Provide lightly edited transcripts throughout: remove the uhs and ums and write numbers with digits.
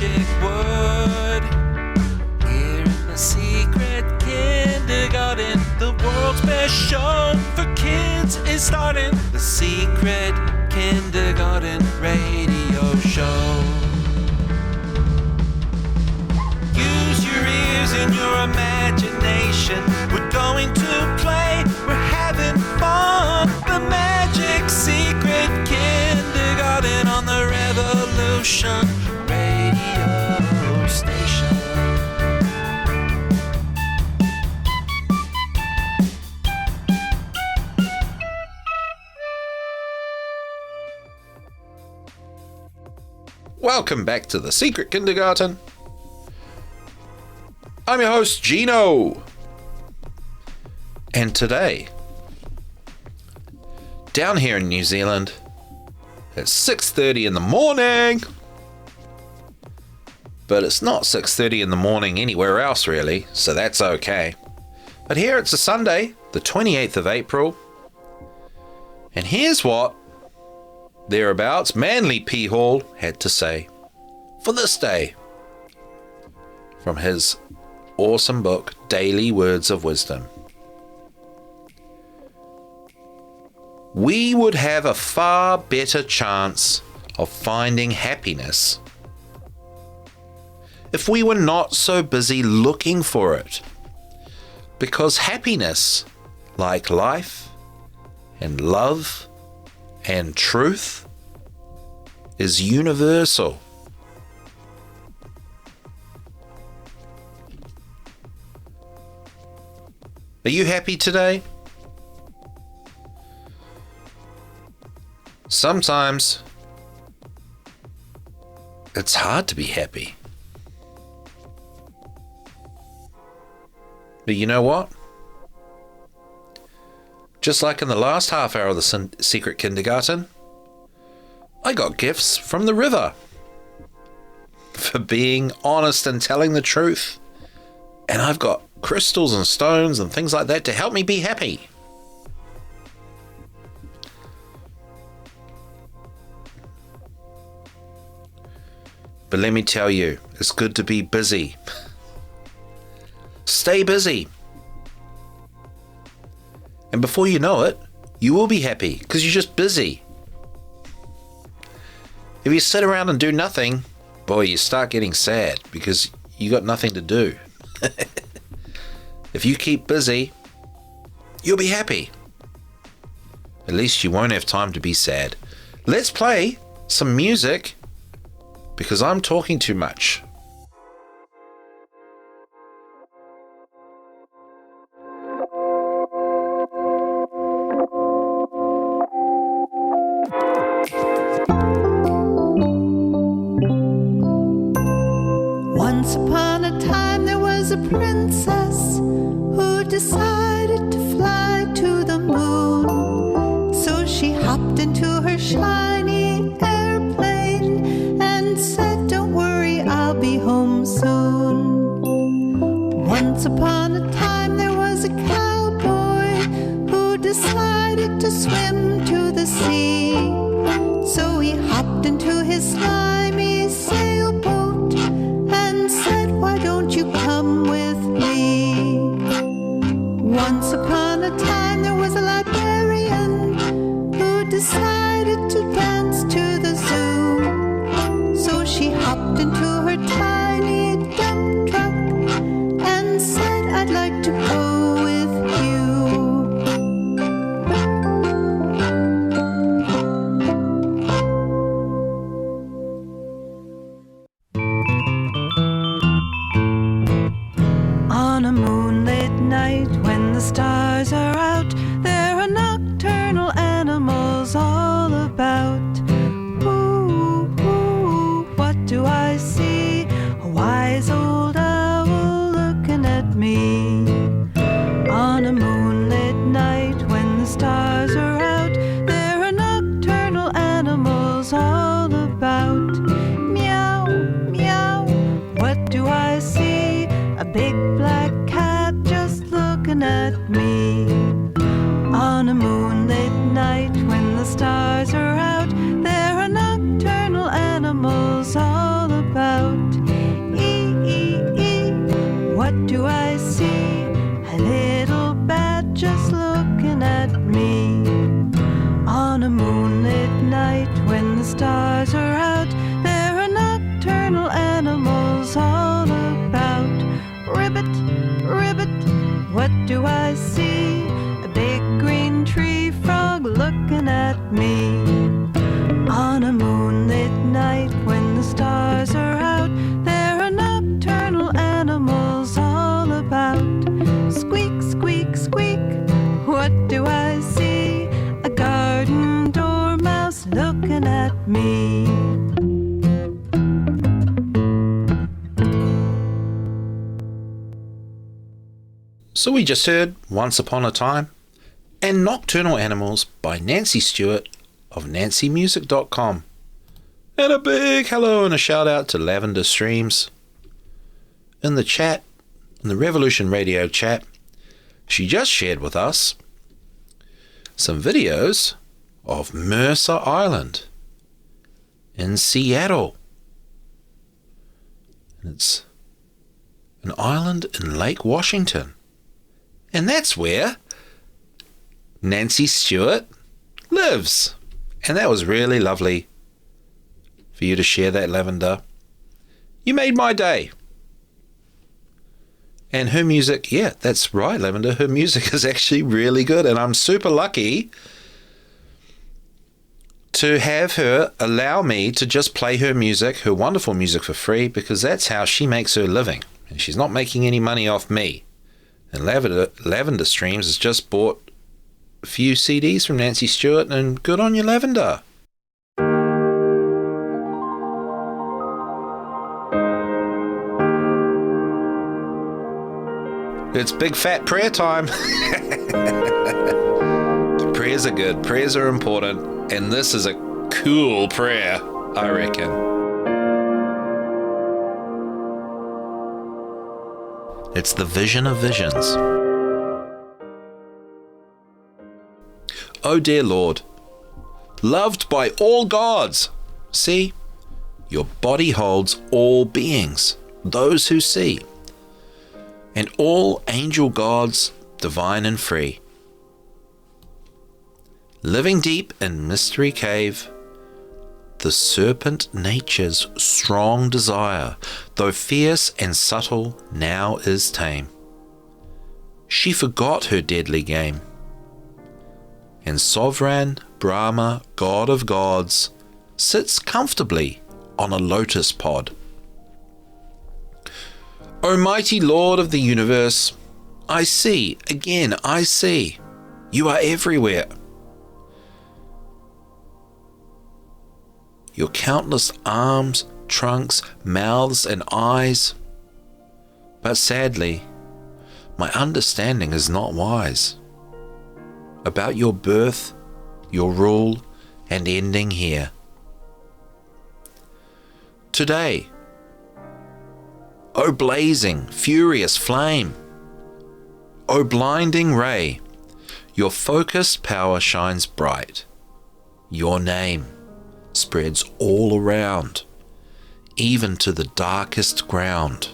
magic word. Here in the secret kindergarten, the world's best show for kids is starting. The secret kindergarten radio show. Use your ears and your imagination. We're going to play, we're having fun. The magic secret kindergarten on the Revolution radio station. Welcome back to the Secret Kindergarten. I'm your host, Gino. And today, down here in New Zealand, it's 6:30 in the morning. But it's not 6:30 in the morning anywhere else, really, so that's okay. But here it's a Sunday, the 28th of April. And here's what thereabouts Manly P. Hall had to say for this day from his awesome book, Daily Words of Wisdom. We would have a far better chance of finding happiness if we were not so busy looking for it, because happiness, like life and love and truth, is universal. Are you happy today? Sometimes it's hard to be happy. But you know what? Just like in the last half hour of the Secret Kindergarten, I got gifts from the river for being honest and telling the truth. And I've got crystals and stones and things like that to help me be happy. But let me tell you, it's good to be busy. Stay busy. And before you know it, you will be happy because you're just busy. If you sit around and do nothing, boy, you start getting sad because you got nothing to do. If you keep busy, you'll be happy. At least you won't have time to be sad. Let's play some music because I'm talking too much. Once upon a time there was a princess who decided to fly to the moon. So she hopped into her shiny airplane and said, "Don't worry, I'll be home soon." Once upon a time there was a cowboy who decided to swim to the sea. So he hopped into his slimy sailboat and said, "Why don't you come with me?" Once upon a time there was a librarian who decided to dance to the zoo. So she hopped into her tiny dump truck and said, "I'd like to go with you." On a moonlit night when the stars are out, there are nocturnal animals all about. stars are out, there are nocturnal animals all about. Ribbit, ribbit, what do I see? A big green tree frog looking at me. On a moonlit night when the stars are out, there are nocturnal animals all about. Squeak, squeak, squeak, what do I see? A garden dormouse looking at me. So we just heard Once Upon a Time and Nocturnal Animals by Nancy Stewart of nancymusic.com. And a big hello and a shout out to Lavender Streams. In the chat, in the Revolution Radio chat, she just shared with us some videos of Mercer Island in Seattle. And it's an island in Lake Washington. And that's where Nancy Stewart lives. And that was really lovely for you to share that, Lavender. You made my day. And her music, yeah, that's right, Lavender. Her music is actually really good. And I'm super lucky to have her allow me to just play her music, her wonderful music, for free, because that's how she makes her living. And she's not making any money off me. And Lavender Streams has just bought a few CDs from Nancy Stewart, and good on you, Lavender. It's big fat prayer time. Prayers are good. Prayers are important. And this is a cool prayer, I reckon. It's the vision of visions. Oh dear Lord, loved by all gods. See, your body holds all beings, those who see, and all angel gods, divine and free. Living deep in mystery cave, the serpent nature's strong desire, though fierce and subtle, now is tame. She forgot her deadly game, and sovereign Brahma, god of gods, sits comfortably on a lotus pod. O mighty Lord of the universe, I see, again I see, you are everywhere. Your countless arms, trunks, mouths, and eyes. But sadly, my understanding is not wise about your birth, your rule, and ending here. Today, O blazing, furious flame, O blinding ray, your focused power shines bright. Your name spreads all around, even to the darkest ground.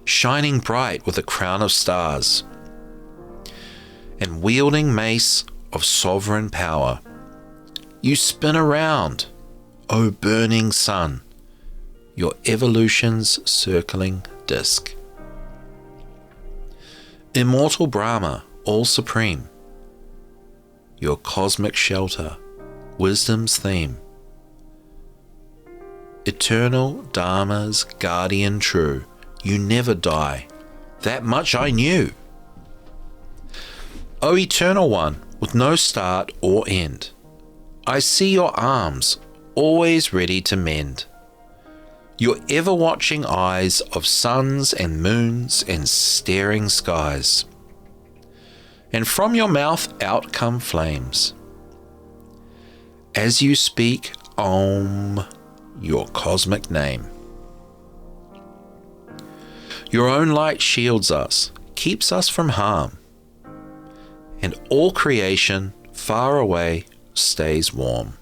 Shining bright with a crown of stars, and wielding mace of sovereign power, you spin around, O burning sun, your evolution's circling disk. Immortal Brahma, all supreme, your cosmic shelter, wisdom's theme. Eternal Dharma's guardian true, you never die, that much I knew. O Eternal One, with no start or end, I see your arms, always ready to mend. Your ever-watching eyes of suns and moons and staring skies. And from your mouth out come flames, as you speak Om, your cosmic name. Your own light shields us, keeps us from harm, and all creation far away stays warm.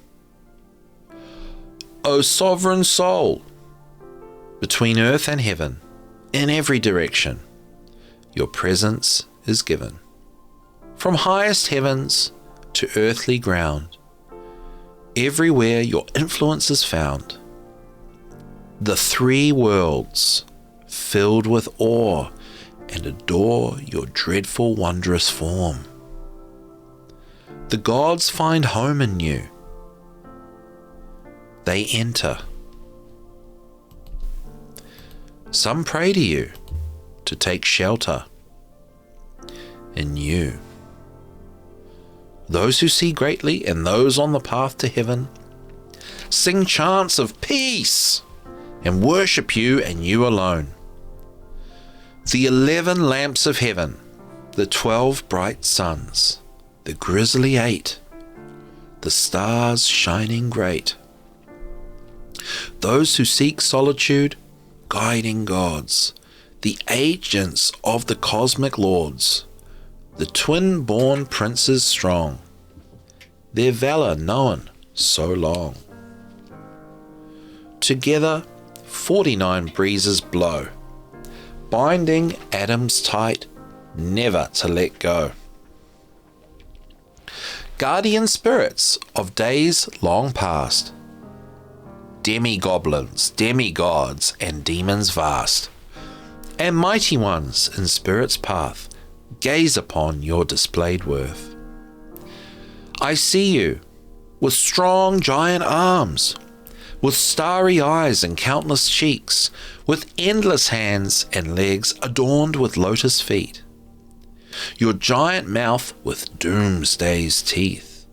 O sovereign soul, between earth and heaven, in every direction, your presence is given. From highest heavens to earthly ground, everywhere your influence is found. The three worlds, filled with awe, and adore your dreadful, wondrous form. The gods find home in you. They enter. Some pray to you to take shelter in you. Those who see greatly and those on the path to heaven sing chants of peace and worship you and you alone. The 11 lamps of heaven, the 12 bright suns, the grisly 8, the stars shining great. Those who seek solitude, guiding gods, the agents of the cosmic lords, the twin-born princes strong, their valor known so long. Together 49 breezes blow, binding atoms tight, never to let go. Guardian spirits of days long past, demi-goblins, demi-gods, and demons vast, and mighty ones in spirit's path, gaze upon your displayed worth. I see you with strong giant arms, with starry eyes and countless cheeks, with endless hands and legs adorned with lotus feet. Your giant mouth with doomsday's teeth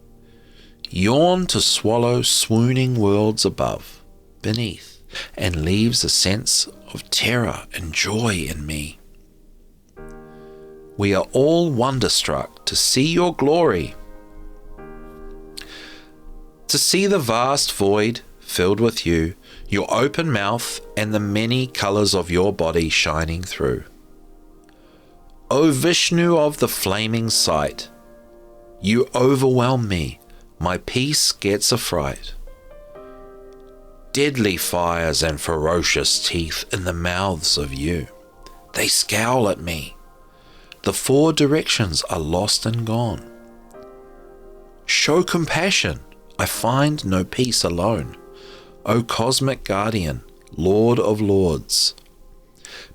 yawn to swallow swooning worlds above, beneath, and leaves a sense of terror and joy in me. We are all wonderstruck to see your glory, to see the vast void filled with you, your open mouth, and the many colors of your body shining through. O Vishnu of the flaming sight, you overwhelm me, my peace gets a fright. Deadly fires and ferocious teeth in the mouths of you, they scowl at me. The 4 directions are lost and gone. Show compassion, I find no peace alone. O cosmic guardian, Lord of lords,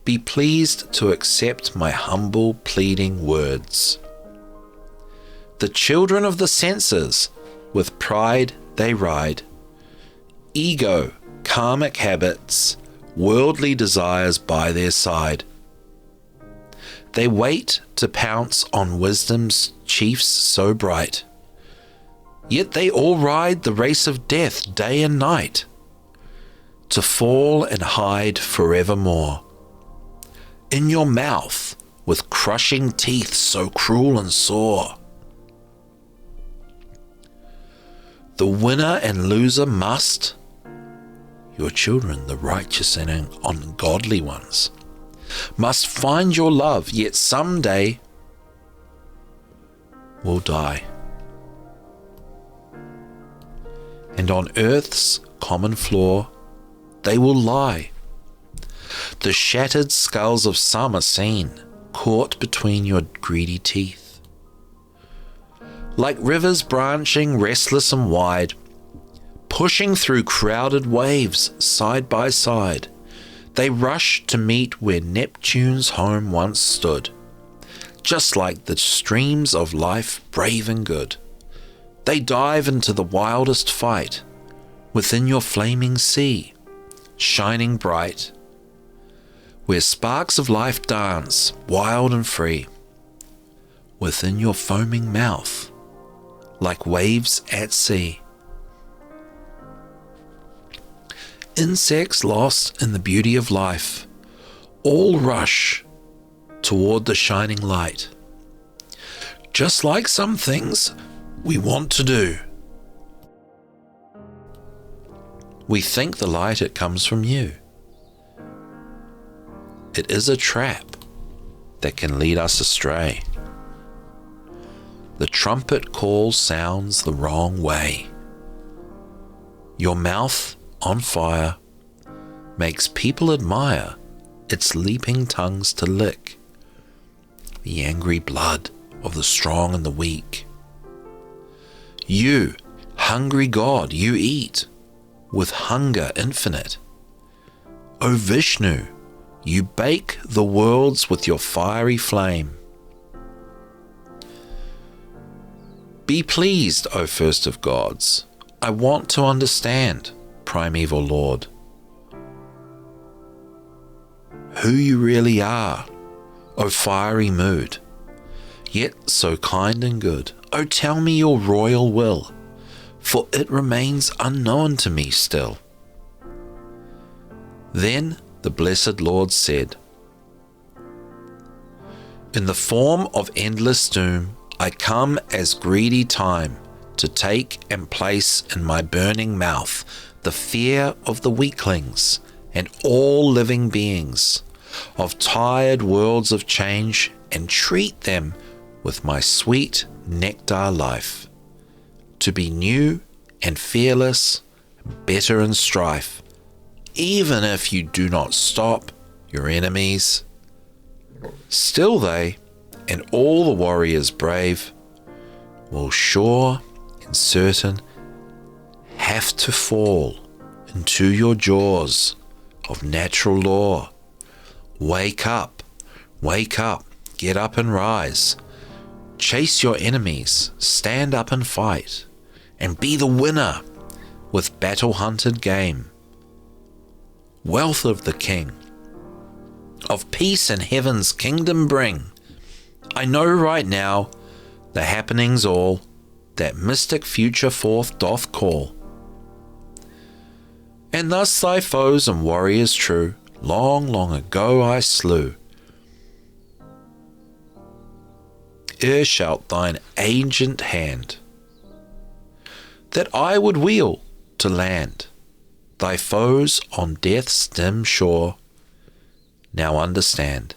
be pleased to accept my humble pleading words. The children of the senses, with pride they ride, ego, karmic habits, worldly desires by their side. They wait to pounce on wisdom's chiefs so bright, yet they all ride the race of death day and night, to fall and hide forevermore. In your mouth, with crushing teeth so cruel and sore. The winner and loser must, your children, the righteous and ungodly ones, must find your love, yet someday will die. And on earth's common floor they will lie. The shattered skulls of some are seen, caught between your greedy teeth. Like rivers branching restless and wide, pushing through crowded waves side by side, they rush to meet where Neptune's home once stood. Just like the streams of life brave and good, they dive into the wildest fight within your flaming sea, shining bright, where sparks of life dance wild and free, within your foaming mouth, like waves at sea. Insects lost in the beauty of life all rush toward the shining light. Just like some things we want to do, we think the light it comes from you. It is a trap that can lead us astray. The trumpet call sounds the wrong way. Your mouth on fire makes people admire its leaping tongues to lick the angry blood of the strong and the weak. You, Hungry God, you eat, with hunger infinite. O Vishnu, you bake the worlds with your fiery flame. Be pleased, O first of gods, I want to understand, primeval Lord, who you really are, O fiery mood, yet so kind and good. O tell me your royal will, for it remains unknown to me still. Then the blessed Lord said, in the form of endless doom, I come as greedy time to take and place in my burning mouth the fear of the weaklings and all living beings, of tired worlds of change, and treat them with my sweet nectar life, to be new and fearless, better in strife, even if you do not stop your enemies. Still they, and all the warriors brave, will sure and certain have to fall into your jaws of natural law. Wake up, get up and rise. Chase your enemies, stand up and fight, and be the winner with battle-hunted game. Wealth of the king, of peace and heaven's kingdom bring. I know right now the happenings all that mystic future forth doth call. And thus thy foes and warriors true, long, long ago I slew. Ere shalt thine ancient hand, that I would wheel to land thy foes on death's dim shore, now understand.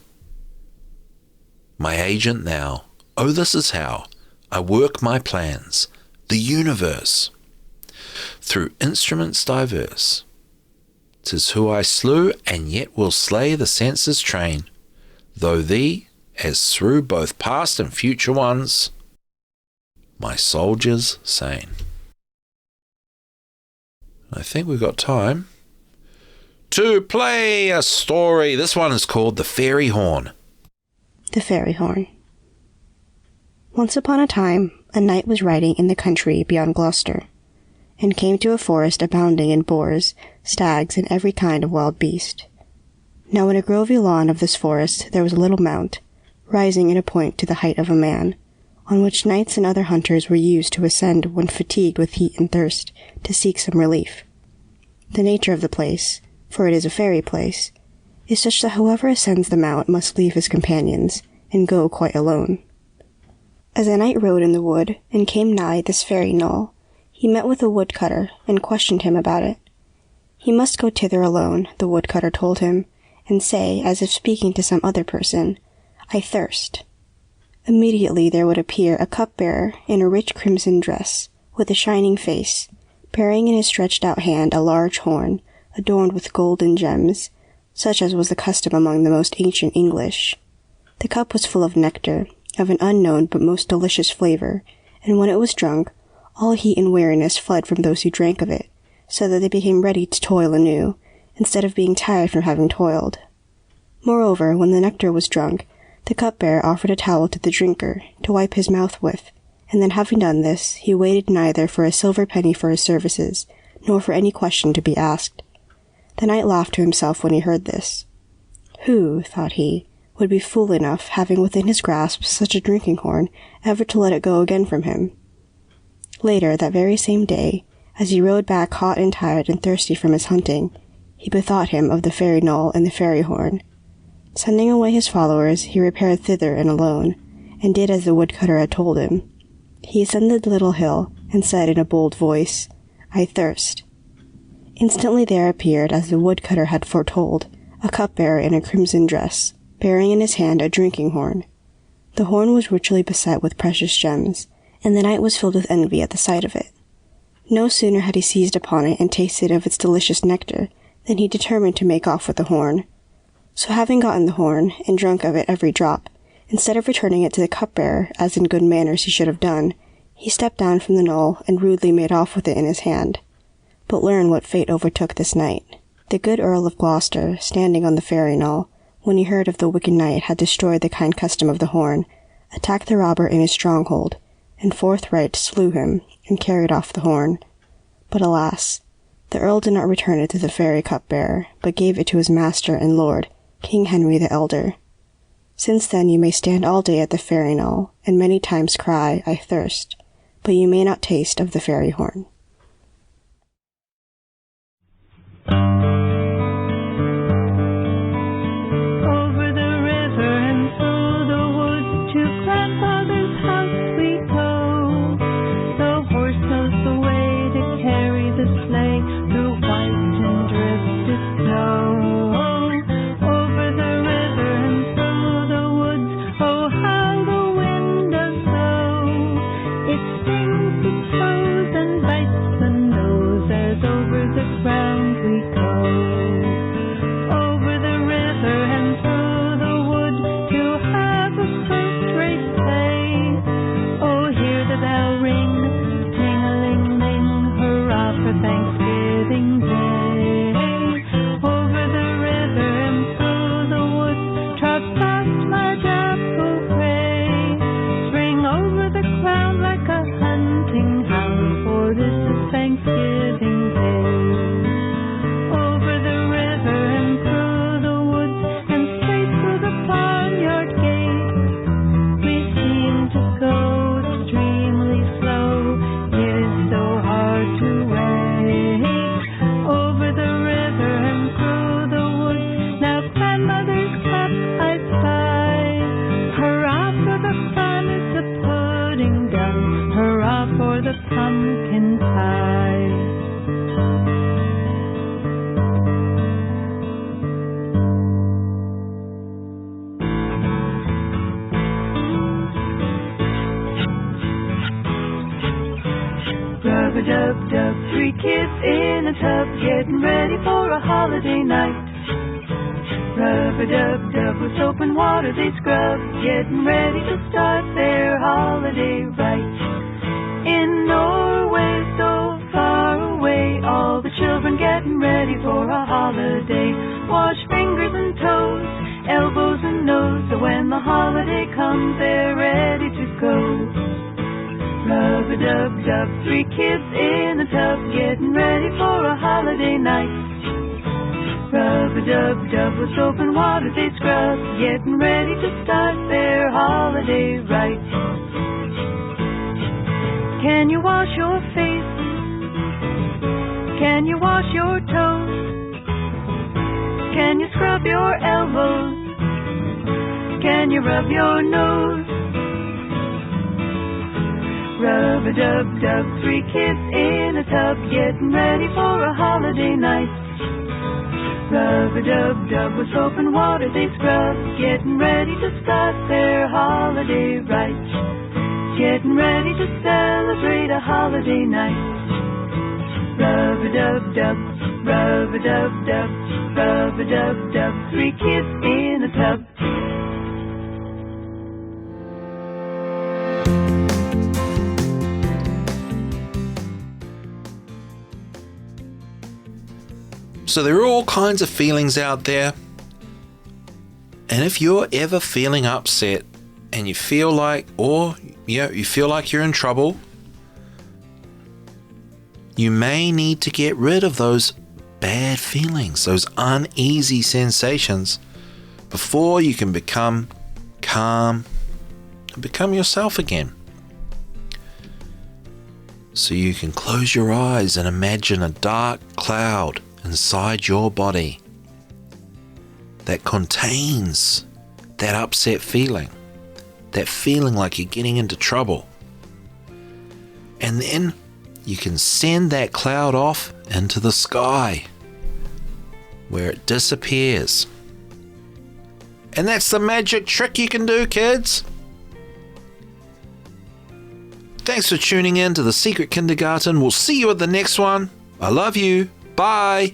My agent now, oh this is how I work my plans, the universe, through instruments diverse. 'Tis who I slew, and yet will slay the senses train, though thee, as through both past and future ones, my soldiers sane. I think we've got time to play a story. This one is called The Fairy Horn. The Fairy Horn. Once upon a time, a knight was riding in the country beyond Gloucester, and came to a forest abounding in boars, stags, and every kind of wild beast. Now in a grovy lawn of this forest there was a little mount, rising in a point to the height of a man, on which knights and other hunters were used to ascend when fatigued with heat and thirst, to seek some relief. The nature of the place, for it is a fairy place, is such that whoever ascends the mount must leave his companions, and go quite alone. As the knight rode in the wood, and came nigh this fairy knoll, he met with a woodcutter, and questioned him about it. He must go thither alone, the woodcutter told him, and say, as if speaking to some other person, I thirst. Immediately there would appear a cupbearer in a rich crimson dress, with a shining face, bearing in his stretched out hand a large horn, adorned with gold and gems, such as was the custom among the most ancient English. The cup was full of nectar, of an unknown but most delicious flavor, and when it was drunk, all heat and weariness fled from those who drank of it, so that they became ready to toil anew, instead of being tired from having toiled. Moreover, when the nectar was drunk, the cupbearer offered a towel to the drinker, to wipe his mouth with, and then having done this, he waited neither for a silver penny for his services, nor for any question to be asked. The knight laughed to himself when he heard this. Who, thought he, would be fool enough, having within his grasp such a drinking horn, ever to let it go again from him? Later, that very same day, as he rode back hot and tired and thirsty from his hunting, he bethought him of the fairy knoll and the fairy horn. Sending away his followers, he repaired thither and alone, and did as the woodcutter had told him. He ascended the little hill, and said in a bold voice, I thirst. Instantly there appeared, as the woodcutter had foretold, a cupbearer in a crimson dress, bearing in his hand a drinking horn. The horn was richly beset with precious gems, and the knight was filled with envy at the sight of it. No sooner had he seized upon it and tasted of its delicious nectar, than he determined to make off with the horn. So having gotten the horn, and drunk of it every drop, instead of returning it to the cupbearer, as in good manners he should have done, He stepped down from the knoll and rudely made off with it in his hand. But learn what fate overtook this knight. The good Earl of Gloucester, standing on the fairy knoll, when he heard of the wicked knight had destroyed the kind custom of the horn, attacked the robber in his stronghold, and forthright slew him, and carried off the horn. But alas, the earl did not return it to the fairy cupbearer, but gave it to his master and lord, King Henry the Elder. Since then you may stand all day at the fairy knoll, and many times cry, I thirst, but you may not taste of the fairy horn. Over the river and through the woods to grandfather's house we go. The horse knows the way to carry the sleigh through white and drifted snow. Over the river and through the woods, oh how the wind does blow. It stings, it throws and bites the nose as over the ground we go. Over the river and through the wood to have a first-rate play. Oh, hear the bell ring, ting-a-ling-ling, hurrah for Thanksgiving Day. Over the river and through the wood, trot fast, my dapple gray. Spring over the ground like a hunting hound, for this is Thanksgiving Day. Over the river and through the woods and straight through the barnyard gate, we seem to go extremely slow. It is so hard to wait. Over the river and through the woods, now grandmother's cup I spy. Hurrah for the fun, is the pudding done? Hurrah for the pumpkin pie. Rub-a-dub-dub, three kids in a tub, getting ready for a holiday night. Rub-a-dub-dub, with soap and water they scrub, getting ready to start their holiday right. In Norway, so far away, all the children getting ready for a holiday. Wash fingers and toes, elbows and nose, so when the holiday comes they're ready to go. Rub-a-dub-dub, three kids in a tub, getting ready for a holiday night. Rub-a-dub-dub, with soap and water they scrub, getting ready to start their holiday right. Can you wash your face? Can you wash your toes? Can you scrub your elbows? Can you rub your nose? Rub-a-dub-dub, three kids in a tub, getting ready for a holiday night. Rub-a-dub-dub, with soap and water they scrub, getting ready to start their holiday right. Getting ready to celebrate a holiday night. Rub-a-dub-dub, rub-a-dub-dub, rub-a-dub-dub, three kids in a tub. So there are all kinds of feelings out there. And if you're ever feeling upset and you feel like, you feel like you're in trouble, you may need to get rid of those bad feelings, those uneasy sensations, before you can become calm and become yourself again. So you can close your eyes and imagine a dark cloud inside your body that contains that upset feeling, that feeling like you're getting into trouble. And then you can send that cloud off into the sky where it disappears. And that's the magic trick you can do, kids. Thanks for tuning in to The Secret Kindergarten. We'll see you at the next one. I love you. Bye.